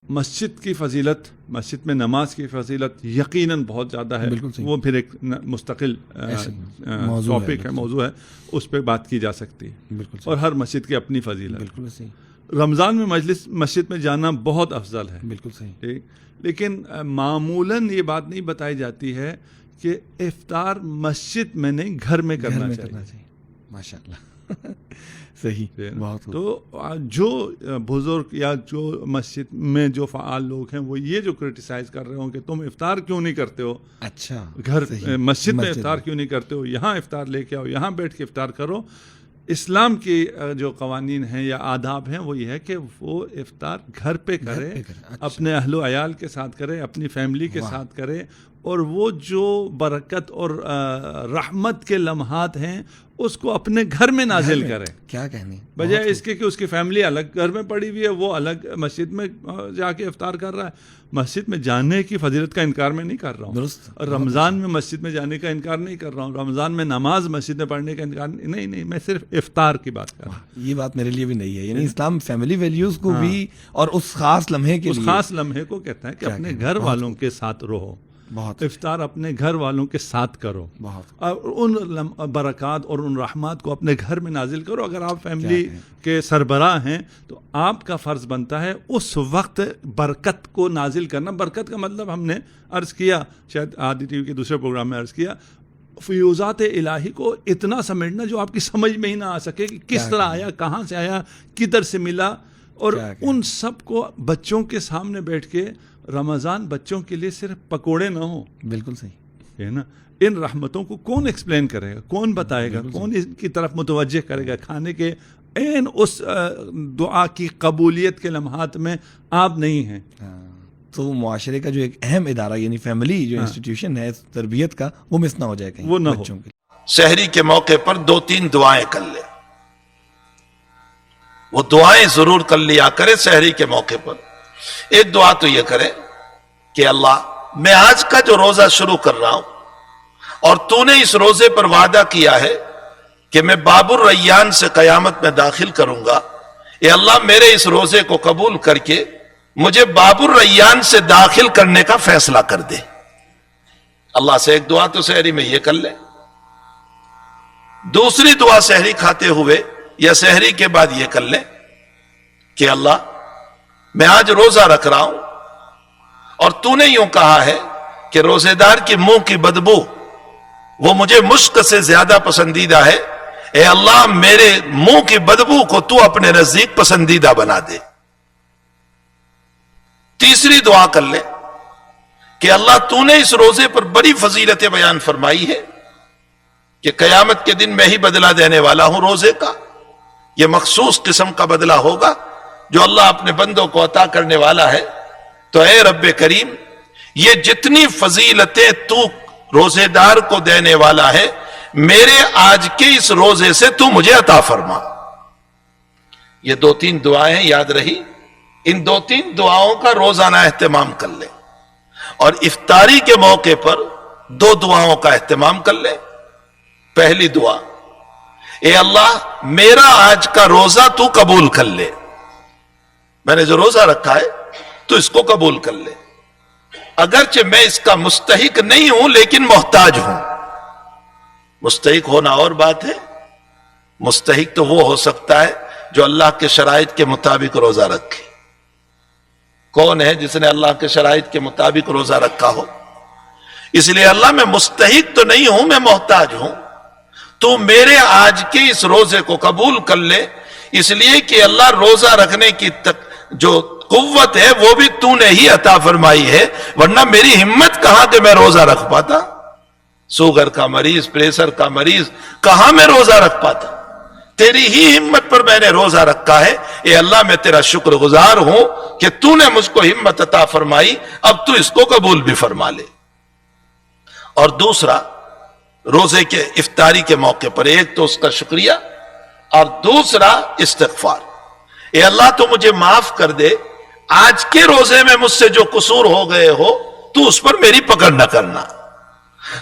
مسجد کی فضیلت، مسجد میں نماز کی فضیلت یقیناً بہت زیادہ ہے. وہ پھر ایک مستقل ٹاپک ہے، موضوع ہے، اس پہ بات کی جا سکتی ہے. اور ہر مسجد کی اپنی فضیلت. بالکل صحیح. رمضان میں مسجد میں جانا بہت افضل ہے. بالکل صحیح. لیکن معمولاً یہ بات نہیں بتائی جاتی ہے کہ افطار مسجد میں نہیں، گھر میں کرنا چاہیے. ماشاء اللہ. صحیح. تو جو بزرگ یا جو مسجد میں جو فعال لوگ ہیں وہ یہ جو کرٹیسائز کر رہے ہوں کہ تم افطار کیوں نہیں کرتے ہو، اچھا گھر مسجد میں افطار کیوں نہیں کرتے ہو، یہاں افطار لے کے آؤ، یہاں بیٹھ کے افطار کرو. اسلام کی جو قوانین ہیں یا آداب ہیں وہ یہ ہے کہ وہ افطار گھر پہ کرے، اپنے اہل و عیال کے ساتھ کرے، اپنی فیملی کے ساتھ کرے، اور وہ جو برکت اور رحمت کے لمحات ہیں اس کو اپنے گھر میں نازل کرے. کیا کہنی، بجائے اس کے کہ اس کی فیملی الگ گھر میں پڑی ہوئی ہے، وہ الگ مسجد میں جا کے افطار کر رہا ہے. مسجد میں جانے کی فضیلت کا انکار میں نہیں کر رہا ہوں. درست. اور رمضان میں مسجد میں جانے کا انکار نہیں کر رہا ہوں. رمضان میں نماز مسجد میں پڑھنے کا انکار نہیں، میں صرف افطار کی بات کر رہا ہوں. یہ بات میرے لیے بھی نہیں ہے. یعنی اسلام فیملی ویلیوز کو بھی اور اس خاص لمحے کے لیے، اس خاص لمحے کو کہتا ہے کہ اپنے گھر والوں کے ساتھ رہو. بہت افطار اپنے گھر والوں کے ساتھ کرو، اور ان برکات اور ان رحمات کو اپنے گھر میں نازل کرو. اگر آپ فیملی کے سربراہ ہیں تو آپ کا فرض بنتا ہے اس وقت برکت کو نازل کرنا. برکت کا مطلب ہم نے عرض کیا، شاید آدی ٹی وی کے دوسرے پروگرام میں عرض کیا، فیوزات الہی کو اتنا سمیٹنا جو آپ کی سمجھ میں ہی نہ آ سکے کہ کس طرح آیا، کہاں سے آیا، کدھر سے ملا. اور ان سب کو بچوں کے سامنے بیٹھ کے، رمضان بچوں کے لیے صرف پکوڑے نہ ہوں. بالکل صحیح ہے نا. ان رحمتوں کو کون ایکسپلین کرے گا، کون بتائے گا، کون ان کی طرف متوجہ کرے گا؟ کھانے کے اس دعا کی قبولیت کے لمحات میں آپ نہیں ہیں. تو معاشرے کا جو ایک اہم ادارہ یعنی فیملی جو انسٹیٹیوشن ہے تربیت کا، وہ مس نہ ہو جائے کہیں، وہ نہ بچوں کے. سحری کے موقع پر 2-3 دعائیں کر لے. وہ دعائیں ضرور کر لیا کرے سحری کے موقع پر. ایک دعا تو یہ کرے کہ اللہ، میں آج کا جو روزہ شروع کر رہا ہوں اور تو نے اس روزے پر وعدہ کیا ہے کہ میں باب الریان سے قیامت میں داخل کروں گا، اے اللہ میرے اس روزے کو قبول کر کے مجھے باب الریان سے داخل کرنے کا فیصلہ کر دے. اللہ سے ایک دعا تو سحری میں یہ کر لے. دوسری دعا سحری کھاتے ہوئے یا سحری کے بعد یہ کر لے کہ اللہ، میں آج روزہ رکھ رہا ہوں اور تو نے یوں کہا ہے کہ روزے دار کی منہ کی بدبو وہ مجھے مشک سے زیادہ پسندیدہ ہے. اے اللہ میرے منہ کی بدبو کو تو اپنے نزدیک پسندیدہ بنا دے. تیسری دعا کر لے کہ اللہ تو نے اس روزے پر بڑی فضیلتیں بیان فرمائی ہے کہ قیامت کے دن میں ہی بدلہ دینے والا ہوں روزے کا. یہ مخصوص قسم کا بدلہ ہوگا جو اللہ اپنے بندوں کو عطا کرنے والا ہے. تو اے رب کریم، یہ جتنی فضیلتیں تو روزے دار کو دینے والا ہے، میرے آج کے اس روزے سے تو مجھے عطا فرما. یہ 2-3 دعائیں یاد رہی. ان 2-3 دعاؤں کا روزانہ اہتمام کر لے. اور افطاری کے موقع پر 2 دعاؤں کا اہتمام کر لے. پہلی دعا، اے اللہ میرا آج کا روزہ تو قبول کر لے. میں نے جو روزہ رکھا ہے تو اس کو قبول کر لے. اگرچہ میں اس کا مستحق نہیں ہوں لیکن محتاج ہوں. مستحق ہونا اور بات ہے. مستحق تو وہ ہو سکتا ہے جو اللہ کے شرائط کے مطابق روزہ رکھے. کون ہے جس نے اللہ کے شرائط کے مطابق روزہ رکھا ہو؟ اس لیے اللہ میں مستحق تو نہیں ہوں، میں محتاج ہوں. تو میرے آج کے اس روزے کو قبول کر لے، اس لیے کہ اللہ روزہ رکھنے کی جو قوت ہے وہ بھی تو نے ہی عطا فرمائی ہے، ورنہ میری ہمت کہاں کہ میں روزہ رکھ پاتا. شوگر کا مریض، پریشر کا مریض، کہاں میں روزہ رکھ پاتا. تیری ہی ہمت پر میں نے روزہ رکھا ہے. اے اللہ میں تیرا شکر گزار ہوں کہ تو نے مجھ کو ہمت عطا فرمائی. اب تو اس کو قبول بھی فرما لے. اور دوسرا، روزے کے افطاری کے موقع پر ایک تو اس کا شکریہ اور دوسرا استغفار. اے اللہ تو مجھے معاف کر دے، آج کے روزے میں مجھ سے جو قصور ہو گئے ہو تو اس پر میری پکڑ نہ کرنا.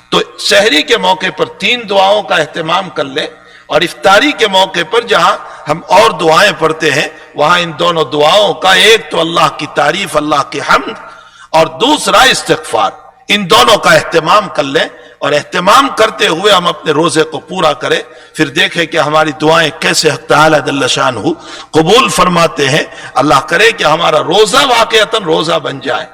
تو سحری کے موقع پر 3 دعاؤں کا اہتمام کر لے. اور افطاری کے موقع پر جہاں ہم اور دعائیں پڑھتے ہیں وہاں ان دونوں دعاؤں کا ایک تو اللہ کی تعریف، اللہ کی حمد، اور دوسرا استغفار، ان دونوں کا اہتمام کر لیں، اور اہتمام کرتے ہوئے ہم اپنے روزے کو پورا کریں، پھر دیکھیں کہ ہماری دعائیں کیسے حق تعالی جل شانہ قبول فرماتے ہیں۔ اللہ کرے کہ ہمارا روزہ واقعتاً روزہ بن جائے۔